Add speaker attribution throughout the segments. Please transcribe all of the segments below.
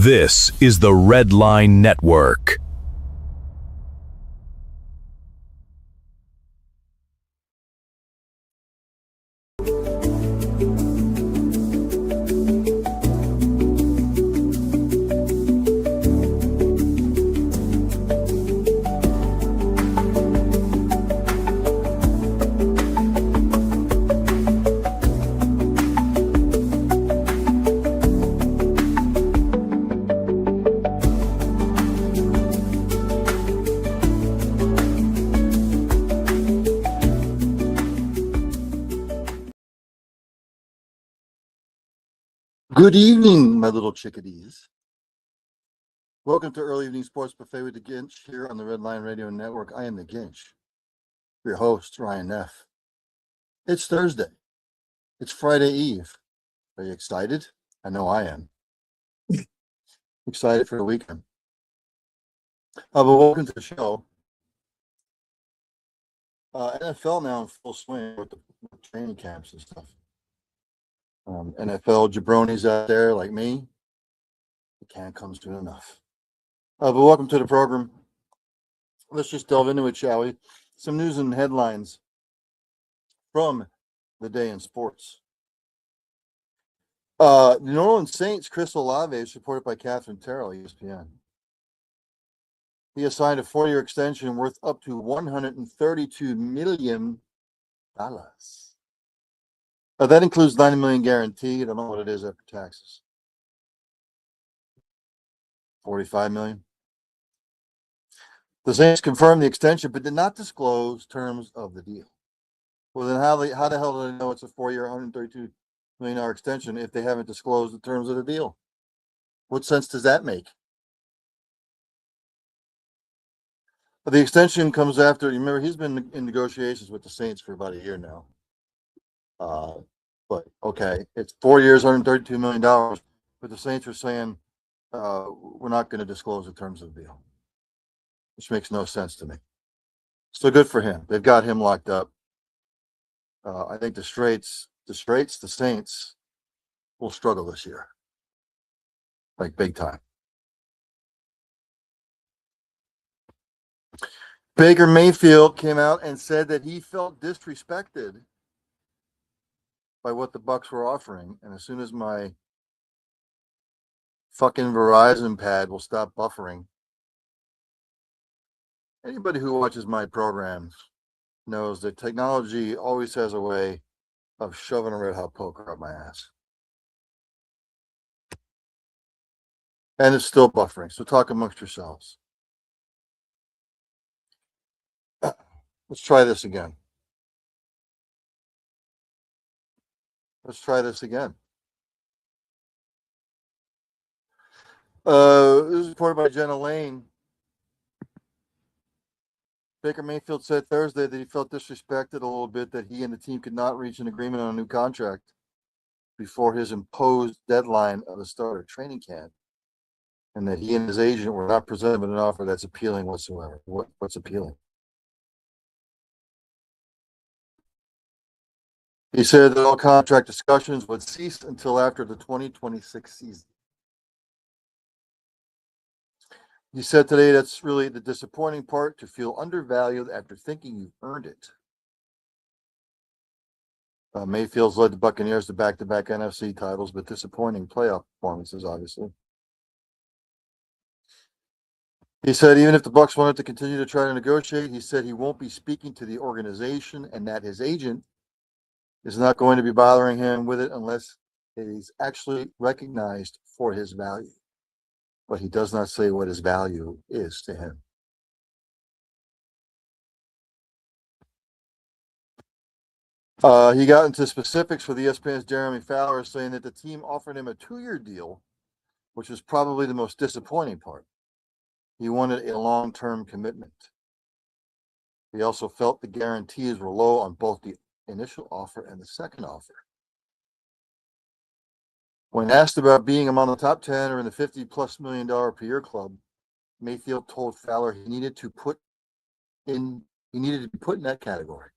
Speaker 1: This is the Red Line Network.
Speaker 2: Good evening, my little chickadees. Welcome to Early Evening Sports Buffet with the Ginch here on the Red Line Radio Network. I am the Ginch, your host, Ryan Neff. It's Thursday. It's Friday Eve. Are you excited? I know I am. Excited for the weekend. But welcome to the show. NFL now in full swing with the training camps and stuff. NFL jabronis out there like me. It can't come soon enough. But welcome to the program. Let's just delve into it, shall we? Some news and headlines from the day in sports. The New Orleans Saints, Chris Olave, is supported by Catherine Terrell, ESPN. He has signed a 4-year extension worth up to $132 million. That includes $90 million guaranteed. I don't know what it is after taxes. $45 million. The Saints confirmed the extension, but did not disclose terms of the deal. Well, then how the hell do they know it's a 4-year, $132 million extension if they haven't disclosed the terms of the deal? What sense does that make? The extension comes after, you remember, he's been in negotiations with the Saints for about a year now. But okay, it's 4 years, $132 million, but the Saints are saying we're not going to disclose the terms of the deal, which makes no sense to me. So good for him. They've got him locked up. I think the Saints will struggle this year, like big time. Baker Mayfield came out and said that he felt disrespected by what the Bucs were offering, and as soon as my fucking Verizon pad will stop buffering, anybody who watches my programs knows that technology always has a way of shoving a red hot poker up my ass. And it's still buffering, so talk amongst yourselves. Let's try this again. This is reported by Jenna Lane. Baker Mayfield said Thursday that he felt disrespected a little bit, that he and the team could not reach an agreement on a new contract before his imposed deadline of the start of training camp, and that he and his agent were not presented with an offer that's appealing whatsoever. What's appealing? He said that all contract discussions would cease until after the 2026 season. He said today that's really the disappointing part, to feel undervalued after thinking you've earned it. Mayfield's led the Buccaneers to back-to-back NFC titles, but disappointing playoff performances, obviously. He said even if the Bucs wanted to continue to try to negotiate, he said he won't be speaking to the organization and that his agent is not going to be bothering him with it unless it is actually recognized for his value. But he does not say what his value is to him. He got into specifics with ESPN's Jeremy Fowler, saying that the team offered him a 2-year deal, which was probably the most disappointing part. He wanted a long-term commitment. He also felt the guarantees were low on both the initial offer and the second offer. When asked about being among the top 10 or in the $50+ million per year club, Mayfield told Fowler he needed to be put in that category,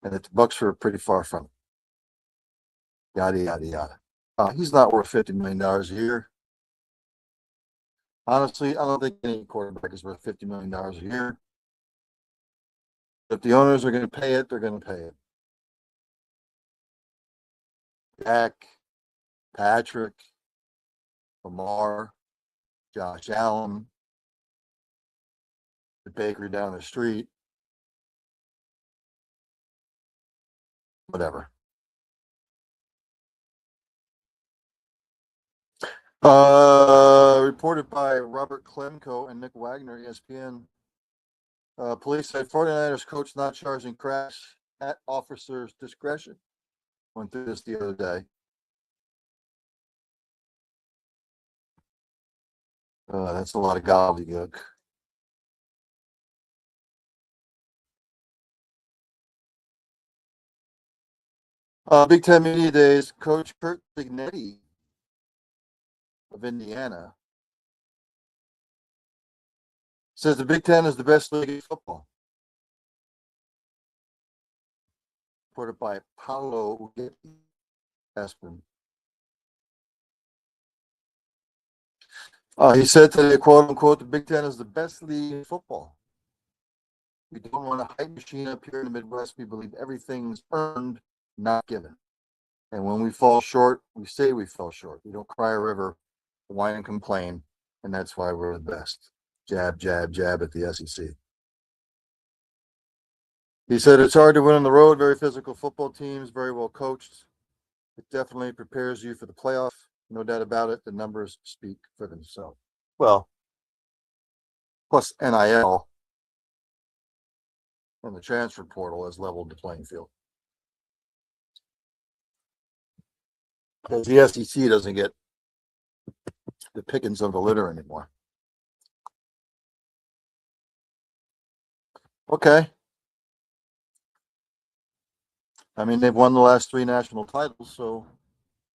Speaker 2: and that the Bucs were pretty far from it. Yada yada yada. He's not worth $50 million a year. Honestly, I don't think any quarterback is worth $50 million a year. If the owners are going to pay it, they're going to pay it. Dak, Patrick, Lamar, Josh Allen, the bakery down the street, whatever. Reported by Robert Klemko and Nick Wagner, ESPN. Police said 49ers coach not charging crash at officers' discretion. Went through this the other day. That's a lot of gobbledygook. Big Ten Media Days, Coach Kurt Signetti of Indiana says the Big Ten is the best league in football. Reported by Paolo Aspen. He said today, quote unquote, the Big Ten is the best league in football. We don't want a hype machine up here in the Midwest. We believe everything's earned, not given. And when we fall short, we say we fell short. We don't cry a river, whine and complain, and that's why we're the best. Jab, jab, jab at the SEC. He said it's hard to win on the road, very physical football teams, very well coached. It definitely prepares you for the playoff. No doubt about it. The numbers speak for themselves. Well, plus NIL and the transfer portal has leveled the playing field. Because the SEC doesn't get the pickings of the litter anymore. Okay. I mean, they've won the last 3 national titles, so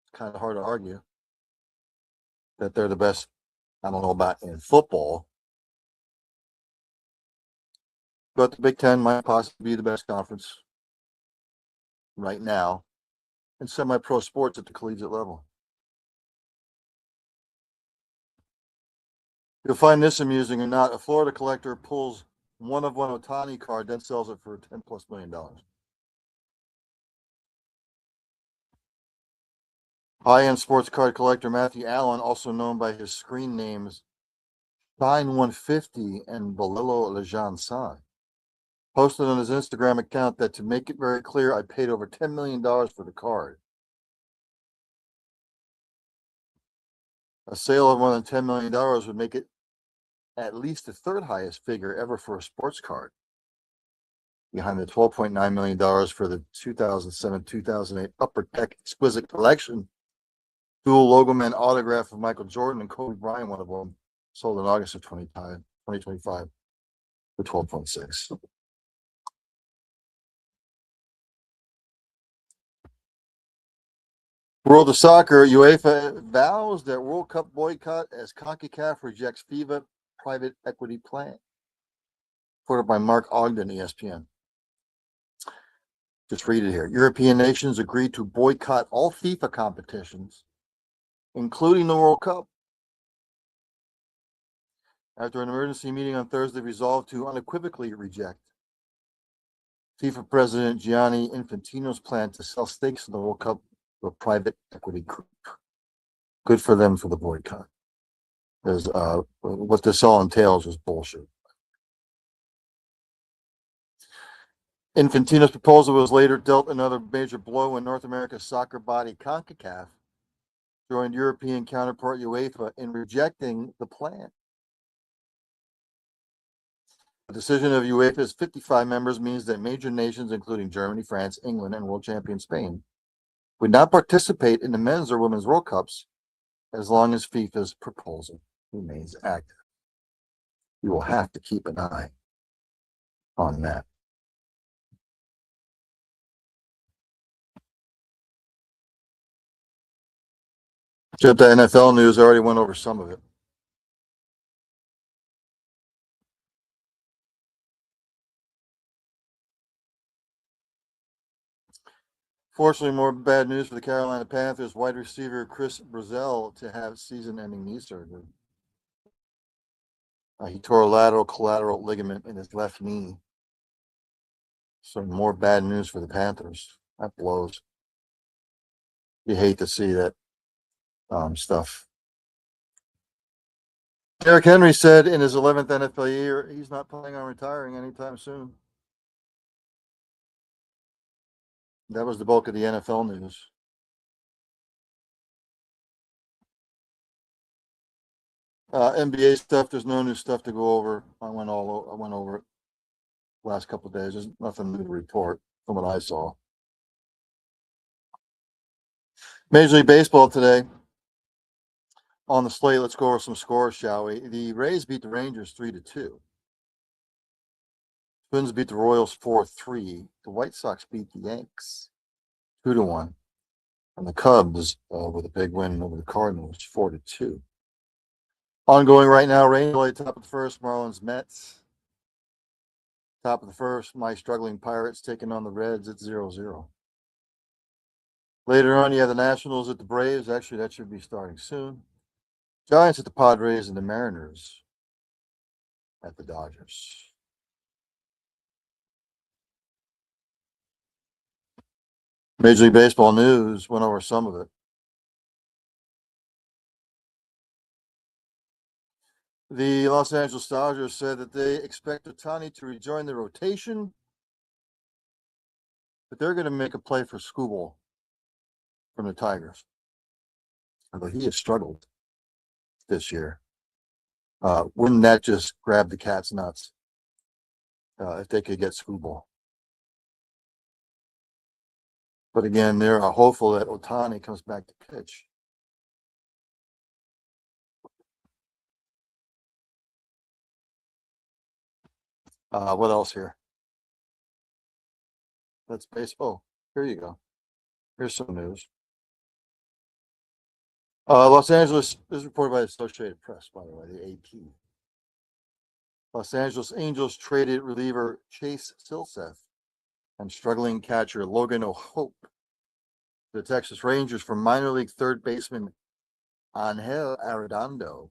Speaker 2: it's kind of hard to argue that they're the best. I don't know about in football, but the Big Ten might possibly be the best conference right now in semi-pro sports at the collegiate level. You'll find this amusing or not. A Florida collector pulls one of one Ohtani card, then sells it for $10+ million. High-end sports card collector Matthew Allen, also known by his screen names Shine 150 and Bolillo Lejean San, posted on his Instagram account that to make it very clear, I paid over $10 million for the card. A sale of more than $10 million would make it at least the 3rd highest figure ever for a sports card, behind the $12.9 million for the 2007-2008 Upper Deck Exquisite Collection. Dual logo man autograph of Michael Jordan and Kobe Bryant, one of them, sold in August of 2025 for 12.6. World of Soccer, UEFA vows that World Cup boycott as CONCACAF rejects FIFA private equity plan. Reported by Mark Ogden, ESPN. Just read it here. European nations agreed to boycott all FIFA competitions, including the World Cup, after an emergency meeting on Thursday resolved to unequivocally reject FIFA President Gianni Infantino's plan to sell stakes in the World Cup to a private equity group. Good for them for the boycott. Because what this all entails is bullshit. Infantino's proposal was later dealt another major blow when North America's soccer body CONCACAF joined European counterpart UEFA in rejecting the plan. The decision of UEFA's 55 members means that major nations, including Germany, France, England, and world champion Spain, would not participate in the men's or women's World Cups as long as FIFA's proposal remains active. You will have to keep an eye on that. Just the NFL news, I already went over some of it. Fortunately, more bad news for the Carolina Panthers. Wide receiver Chris Brazell to have season-ending knee surgery. He tore a lateral collateral ligament in his left knee. So more bad news for the Panthers. That blows. You hate to see that stuff. Derrick Henry said in his 11th NFL year he's not planning on retiring anytime soon. That was the bulk of the NFL news. NBA stuff. There's no new stuff to go over. I went over it last couple of days. There's nothing new to report from what I saw. Major League Baseball today on the slate. Let's go over some scores, shall we? The Rays beat the Rangers 3-2. Twins beat the Royals 4-3. The White Sox beat the Yanks 2-1. And the Cubs with a big win over the Cardinals 4-2. Ongoing right now, Rain top of the first, Marlins Mets. Top of the first, my struggling Pirates taking on the Reds at 0-0. Later on, you have the Nationals at the Braves. Actually, that should be starting soon. Giants at the Padres and the Mariners at the Dodgers. Major League Baseball news, went over some of it. The Los Angeles Dodgers said that they expect Ohtani to rejoin the rotation, but they're going to make a play for Skubal from the Tigers. Although he has struggled this year. Wouldn't that just grab the cat's nuts if they could get Skubal? But again, they're hopeful that Ohtani comes back to pitch. What else here? That's base. Oh, here you go. Here's some news. Los Angeles is reported by the Associated Press, by the way, the AP. Los Angeles Angels traded reliever Chase Silseth and struggling catcher Logan O'Hoppe to the Texas Rangers for minor league third baseman Angel Arredondo.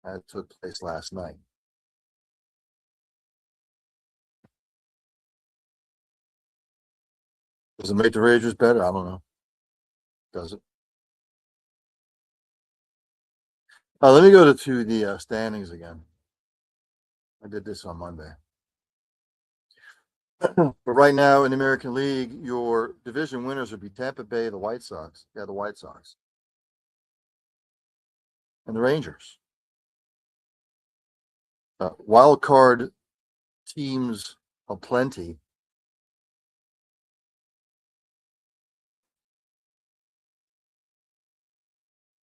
Speaker 2: That took place last night. Does it make the Rangers better? I don't know. Does it? Let me go to the standings again. I did this on Monday. But right now in the American League, your division winners would be Tampa Bay, the White Sox. Yeah, the White Sox. And the Rangers. Wild card teams aplenty.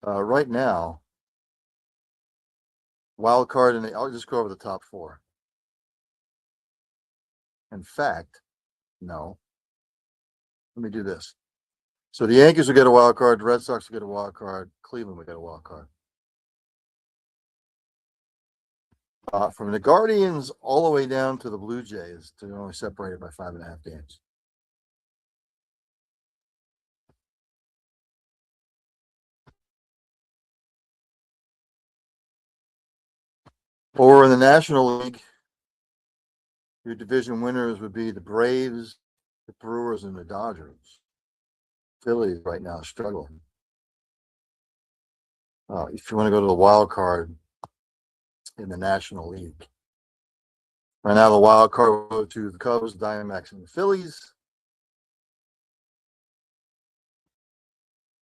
Speaker 2: Right now, wild card, and I'll just go over the top four. In fact, no. Let me do this. So the Yankees will get a wild card, the Red Sox will get a wild card, Cleveland will get a wild card. From the Guardians all the way down to the Blue Jays, they're only separated by 5.5 games. Or in the National League, your division winners would be the Braves, the Brewers, and the Dodgers. Philly right now is struggling. If you want to go to the wild card in the National League, right now the wild card will go to the Cubs, the Diamondbacks, and the Phillies.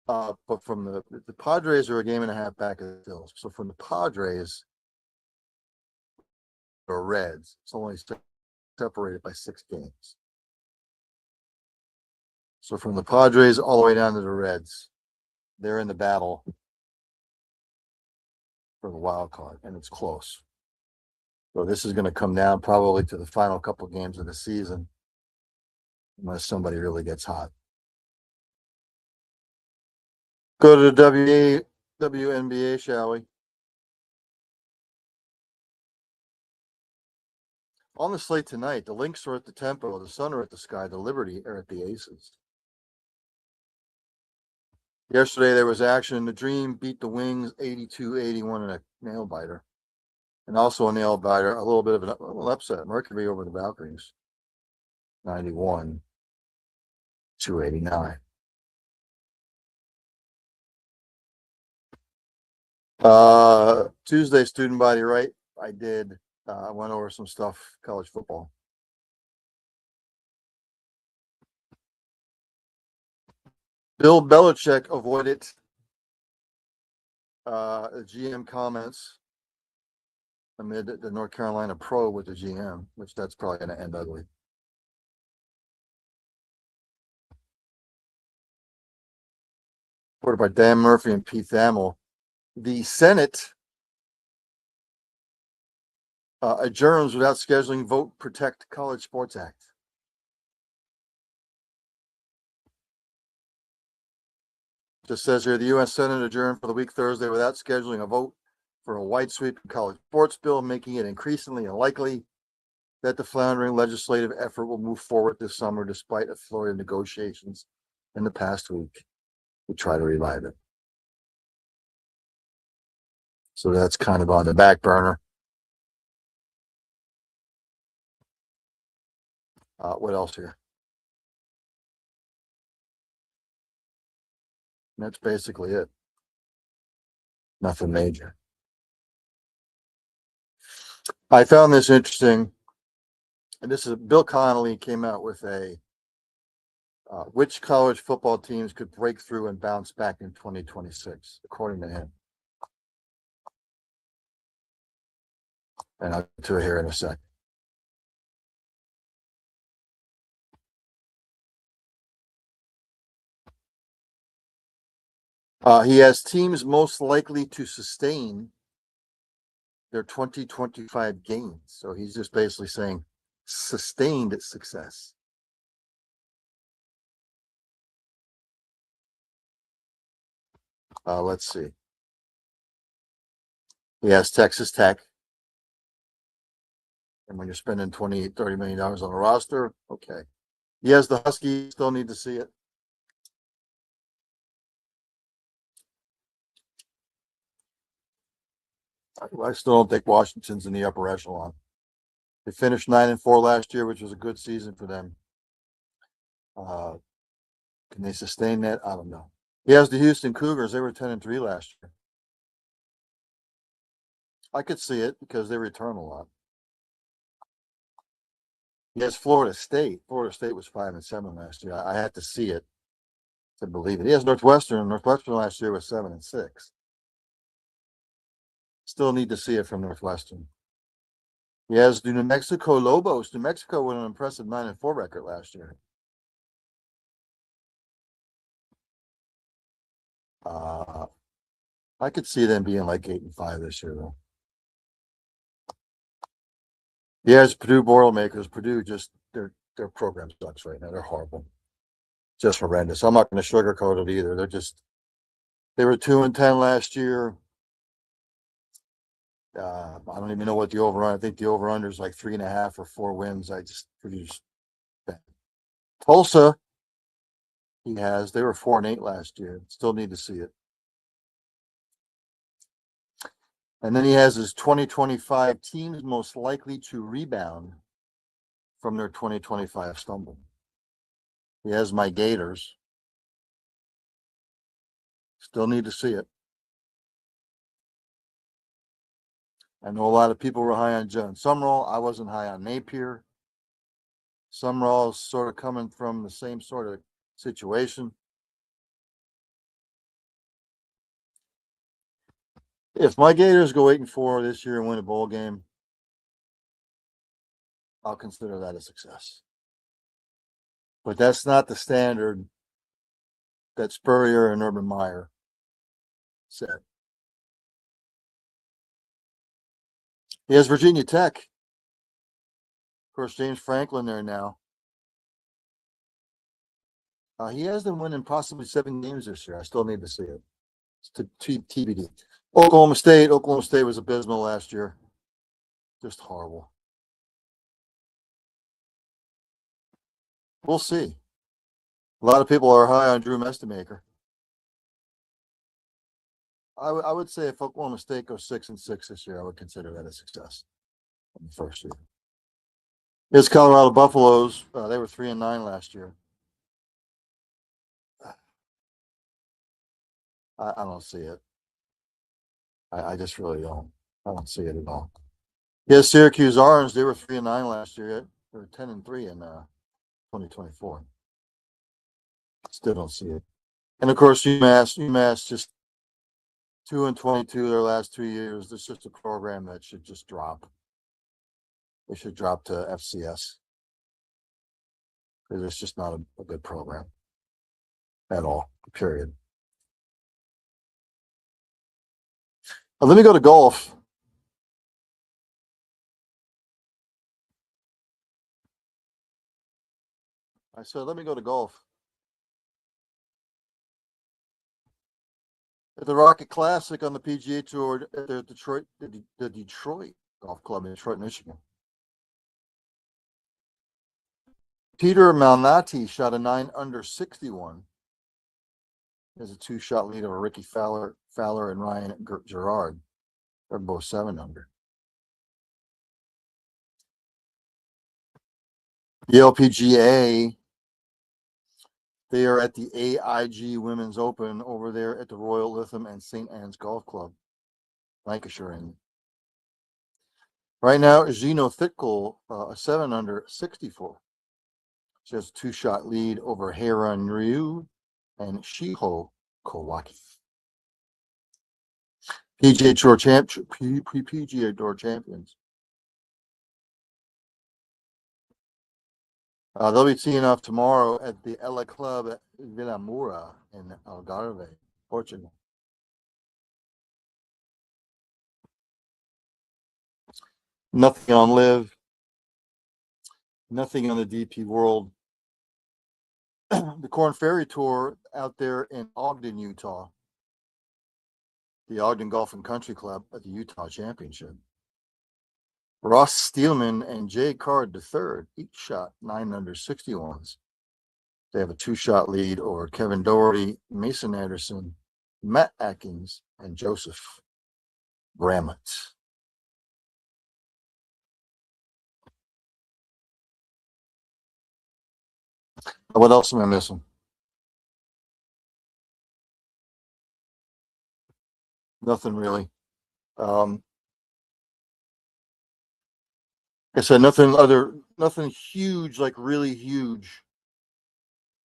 Speaker 2: But from the Padres are a game and a half back of the Phillies. So from the Padres or Reds, it's only separated by 6 games. So from the Padres all the way down to the Reds, they're in the battle for the wild card, and it's close. So this is going to come down probably to the final couple of games of the season, unless somebody really gets hot. Go to the WNBA, shall we? On the slate tonight, the Lynx are at the Tempo, the Sun are at the Sky, the Liberty are at the Aces. Yesterday there was action. The Dream beat the Wings 82-81 in a nail biter. And also a nail biter, a little bit of an upset. Mercury over the Valkyries. 91-89. Tuesday, student body right. I did. I went over some stuff, college football. Bill Belichick avoided GM comments amid the North Carolina probe with the GM, which that's probably going to end ugly. Reported by Dan Murphy and Pete Thamel. The Senate adjourns without scheduling vote protect college sports act. Just says here the U.S. Senate adjourned for the week Thursday without scheduling a vote for a wide sweep college sports bill, making it increasingly unlikely that the floundering legislative effort will move forward this summer, despite a flurry of negotiations in the past week to try to revive it. So that's kind of on the back burner. What else here? And that's basically it. Nothing major. I found this interesting. And this is Bill Connolly came out with a which college football teams could break through and bounce back in 2026, according to him. And I'll get to it here in a second. He has teams most likely to sustain their 2025 gains. So he's just basically saying sustained success. Let's see. He has Texas Tech. And when you're spending $28-30 million on a roster, okay. He has the Huskies, still need to see it. I still don't think Washington's in the upper echelon. They finished 9-4 last year, which was a good season for them. Can they sustain that? I don't know. He has the Houston Cougars. They were 10-3 last year. I could see it because they return a lot. He has Florida State. Florida State was 5-7 last year. I had to see it to believe it. He has Northwestern. Northwestern last year was 7-6. Still need to see it from Northwestern. He has the New Mexico Lobos. New Mexico with an impressive 9-4 record last year. I could see them being like 8-5 this year, though. He has Purdue Boilermakers. Purdue just their program sucks right now. They're horrible, just horrendous. I'm not going to sugarcoat it either. They were 2-10 last year. I don't even know what the over. I think the over under is like 3.5 or 4 wins. I just produced bad. Tulsa, he has. They were 4-8 last year. Still need to see it. And then he has his 2025 teams most likely to rebound from their 2025 stumble. He has my Gators. Still need to see it. I know a lot of people were high on John Summerall. I wasn't high on Napier. Summerall's sort of coming from the same sort of situation. If my Gators go 8-4 this year and win a bowl game, I'll consider that a success. But that's not the standard that Spurrier and Urban Meyer said. He has Virginia Tech. Of course, James Franklin there now. He has them winning possibly 7 games this year. I still need to see it. It's TBD. Oklahoma State. Oklahoma State was abysmal last year. Just horrible. We'll see. A lot of people are high on Drew Mestemaker. I would say if Oklahoma State goes 6-6 this year, I would consider that a success in the first year. Here's Colorado Buffaloes. They were 3-9 last year. I don't see it. I just really don't. I don't see it at all. Yeah, Syracuse Orange. They were 3-9 last year. They were 10-3 in 2024. Still don't see it. And of course, UMass just 2-22 their last 2 years. This is just a program that should just drop. They should drop to FCS because it's just not a good program at all. Period. Let me go to golf. I said, let me go to golf. At the Rocket Classic on the PGA Tour at the Detroit Golf Club in Detroit, Michigan. Peter Malnati shot a 9 under 61. There's a 2-shot lead over Ricky Fowler and Ryan Gerard. They're both 7 under. The LPGA, they are at the AIG Women's Open over there at the Royal Lytham and St. Anne's Golf Club, Lancashire. And right now, Gino Thickle, a 7 under 64. She has a 2-shot lead over Heiran Ryu and Shiho Kowaki. PGA Tour PGA Tour champions. They'll be teeing off tomorrow at the Ella Club at Vilamura in Algarve, Portugal. Nothing on Live. Nothing on the DP World. The Corn Ferry Tour out there in Ogden, Utah. The Ogden Golf and Country Club at the Utah Championship. Ross Steelman and Jay Card III each shot 9 under 61s. They have a 2-shot lead over Kevin Doherty, Mason Anderson, Matt Atkins, and Joseph Bramlett. What else am I missing? Nothing really. Like I said, nothing huge, like really huge,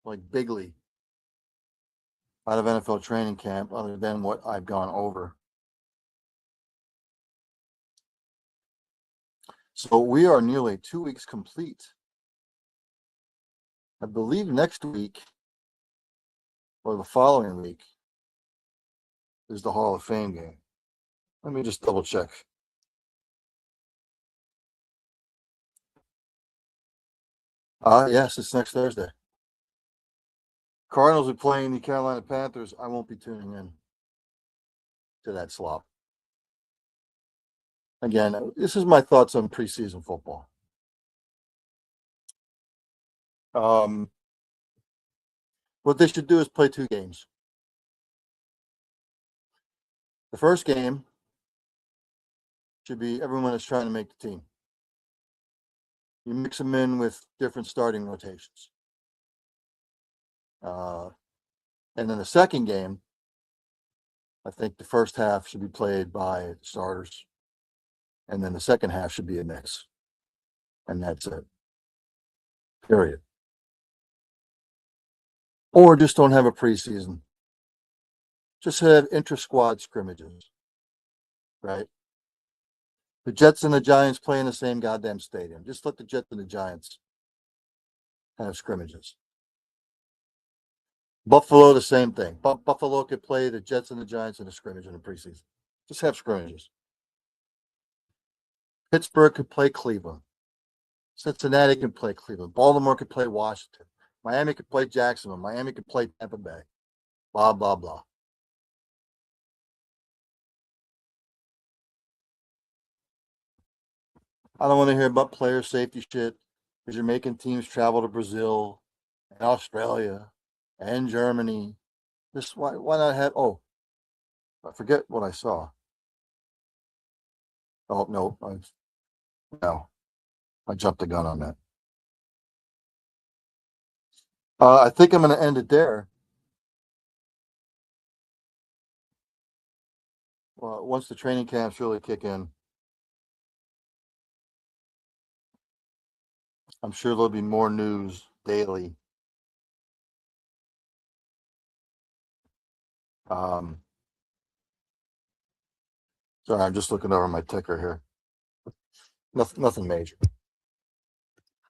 Speaker 2: like bigly out of NFL training camp other than what I've gone over. So we are nearly 2 weeks complete. I believe next week or the following week is the Hall of Fame game. Let me just double check. Yes, it's next Thursday. Cardinals are playing the Carolina Panthers. I won't be tuning in to that slop. Again, this is my thoughts on preseason football. What they should do is play 2 games. The first game should be everyone that's trying to make the team. You mix them in with different starting rotations. And then the second game, I think the first half should be played by starters. And then the second half should be a mix. And that's it. Period. Or just don't have a preseason. Just have inter-squad scrimmages. Right? The Jets and the Giants play in the same goddamn stadium. Just let the Jets and the Giants have scrimmages. Buffalo, the same thing. Buffalo could play the Jets and the Giants in a scrimmage in the preseason. Just have scrimmages. Pittsburgh could play Cleveland. Cincinnati can play Cleveland. Baltimore could play Washington. Miami could play Jacksonville. Miami could play Tampa Bay. Blah, blah, blah. I don't want to hear about player safety shit because you're making teams travel to Brazil and Australia and Germany. Just why not have I forget what I saw. Oh, no, no, I jumped the gun on that. I think I'm going to end it there. Well, once the training camps really kick in, I'm sure there'll be more news daily. Sorry, I'm just looking over my ticker here. Nothing major.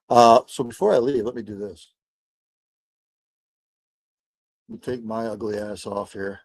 Speaker 2: So before I leave, let me do this. Let me take my ugly ass off here.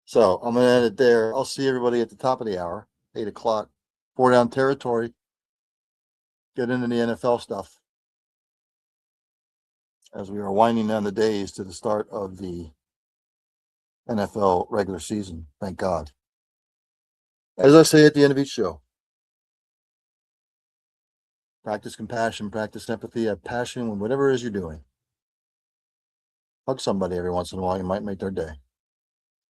Speaker 2: So I'm going to end it there. I'll see everybody at the top of the hour, 8 o'clock, 4 down territory. Get into the NFL stuff as we are winding down the days to the start of the NFL regular season. Thank God. As I say at the end of each show, practice compassion, practice empathy, have passion with whatever it is you're doing. Hug somebody every once in a while. You might make their day.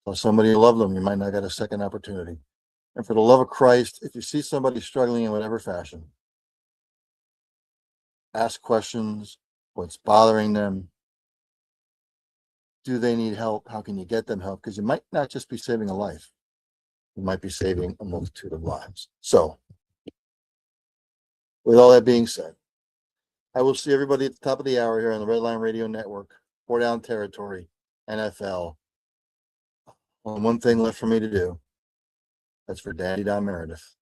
Speaker 2: Tell somebody you love them. You might not get a second opportunity. And for the love of Christ, if you see somebody struggling in whatever fashion, ask questions. What's bothering them? Do they need help? How can you get them help? Because you might not just be saving a life. You might be saving a multitude of lives. So, with all that being said, I will see everybody at the top of the hour here on the Red Line Radio Network, 4 down territory, NFL. Only one thing left for me to do. That's for Danny Don Meredith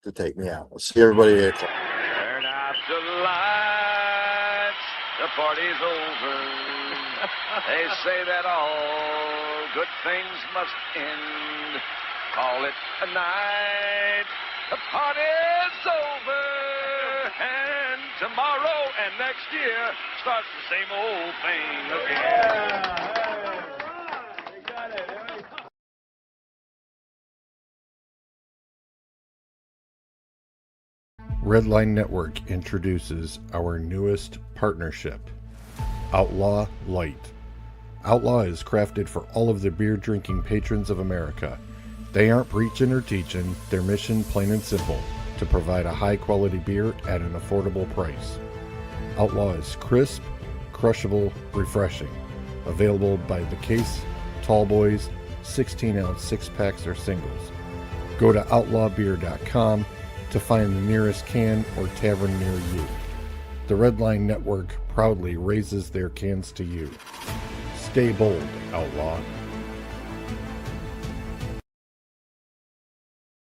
Speaker 2: to take me out. I'll see everybody at 8 o'clock.
Speaker 3: Turn out the lights, the party's over. They say that all good things must end. Call it a night, the party's over. And tomorrow and next year starts the same old thing again.
Speaker 4: You got it.
Speaker 5: Redline Network introduces our newest partnership, Outlaw Light. Outlaw is crafted for all of the beer drinking patrons of America. They aren't preaching or teaching, their mission plain and simple, to provide a high quality beer at an affordable price. Outlaw is crisp, crushable, refreshing. Available by the case, tall boys, 16-ounce 6-packs or singles. Go to outlawbeer.com to find the nearest can or tavern near you. The Redline Network proudly raises their cans to you. Stay bold, Outlaw.